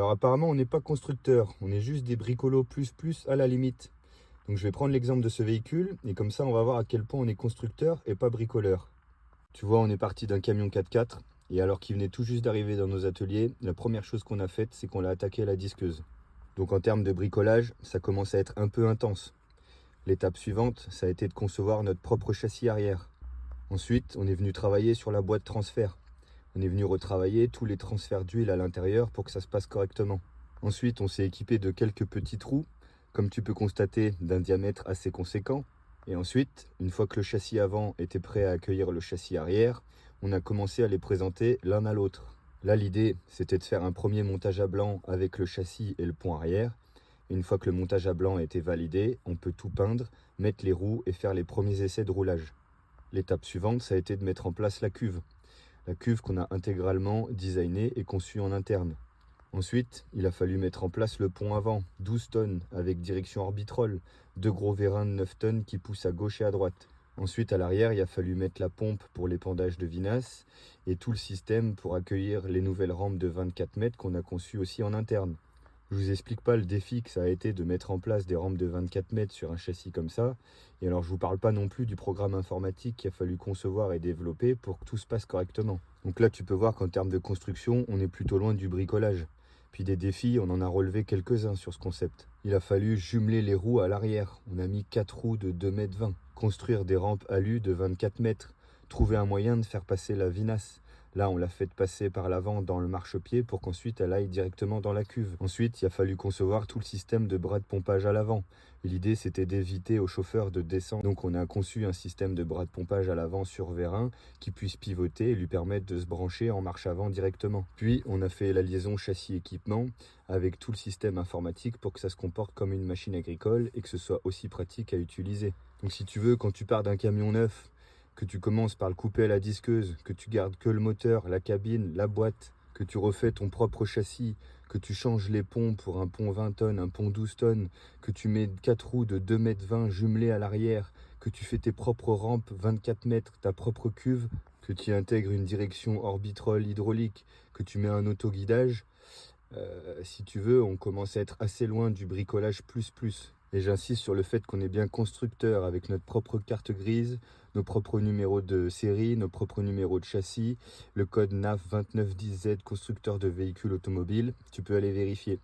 Alors apparemment, on n'est pas constructeur, on est juste des bricolos plus plus à la limite. Donc je vais prendre l'exemple de ce véhicule, et comme ça on va voir à quel point on est constructeur et pas bricoleur. Tu vois, on est parti d'un camion 4x4, et alors qu'il venait tout juste d'arriver dans nos ateliers, la première chose qu'on a faite, c'est qu'on l'a attaqué à la disqueuse. Donc en termes de bricolage, ça commence à être un peu intense. L'étape suivante, ça a été de concevoir notre propre châssis arrière. Ensuite, on est venu travailler sur la boîte transfert. On est venu retravailler tous les transferts d'huile à l'intérieur pour que ça se passe correctement. Ensuite, on s'est équipé de quelques petits trous, comme tu peux constater, d'un diamètre assez conséquent. Et ensuite, une fois que le châssis avant était prêt à accueillir le châssis arrière, on a commencé à les présenter l'un à l'autre. Là, l'idée, c'était de faire un premier montage à blanc avec le châssis et le pont arrière. Et une fois que le montage à blanc a été validé, on peut tout peindre, mettre les roues et faire les premiers essais de roulage. L'étape suivante, ça a été de mettre en place la cuve. La cuve qu'on a intégralement designée et conçue en interne. Ensuite, il a fallu mettre en place le pont avant, 12 tonnes, avec direction orbitrole, deux gros vérins de 9 tonnes qui poussent à gauche et à droite. Ensuite, à l'arrière, il a fallu mettre la pompe pour l'épandage de vinasse et tout le système pour accueillir les nouvelles rampes de 24 mètres qu'on a conçues aussi en interne. Je vous explique pas le défi que ça a été de mettre en place des rampes de 24 mètres sur un châssis comme ça. Et alors, je vous parle pas non plus du programme informatique qu'il a fallu concevoir et développer pour que tout se passe correctement. Donc là, tu peux voir qu'en termes de construction, on est plutôt loin du bricolage. Puis des défis, on en a relevé quelques-uns sur ce concept. Il a fallu jumeler les roues à l'arrière. On a mis 4 roues de 2,20 m. Construire des rampes alu de 24 mètres. Trouver un moyen de faire passer la vinasse. Là, on l'a fait passer par l'avant dans le marchepied pour qu'ensuite elle aille directement dans la cuve. Ensuite, il a fallu concevoir tout le système de bras de pompage à l'avant. L'idée, c'était d'éviter au chauffeur de descendre. Donc, on a conçu un système de bras de pompage à l'avant sur vérin qui puisse pivoter et lui permettre de se brancher en marche avant directement. Puis, on a fait la liaison châssis-équipement avec tout le système informatique pour que ça se comporte comme une machine agricole et que ce soit aussi pratique à utiliser. Donc, si tu veux, quand tu pars d'un camion neuf, que tu commences par le couper à la disqueuse, que tu gardes que le moteur, la cabine, la boîte, que tu refais ton propre châssis, que tu changes les ponts pour un pont 20 tonnes, un pont 12 tonnes, que tu mets 4 roues de 2,20 m jumelées à l'arrière, que tu fais tes propres rampes 24 mètres, ta propre cuve, que tu intègres une direction orbitrole hydraulique, que tu mets un autoguidage, si tu veux, on commence à être assez loin du bricolage plus plus. Et j'insiste sur le fait qu'on est bien constructeur avec notre propre carte grise, nos propres numéros de série, nos propres numéros de châssis, le code NAF 2910Z constructeur de véhicules automobiles. Tu peux aller vérifier.